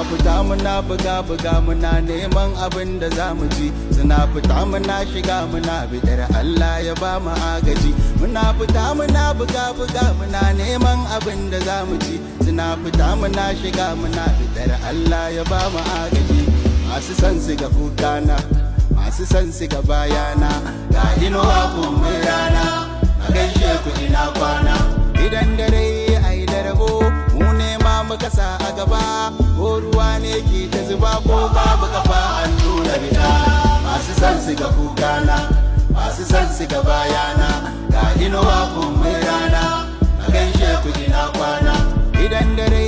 fita muna buga muna neman abin da za mu ci, suna fita muna shiga muna bidar Allah ya ba mu agaji. Muna fita muna buga muna neman abin da za mu ci, suna fita muna shiga muna bidar Allah ya ba mu agaji. Masu son su ga hutana, masu son su ga bayana, ga inuwa kuma rana, a gaishe ku ina kwana. Idan dare ai da rabo mu ne ma muka sa a gaba, ko ruwa ne ke ta zuba ko babu kafa hannu na bida. Masu son su ga kukana, masu son su ga bayana, ga inuwa kuma rana, a gaishe ku ina kwana. Idan dare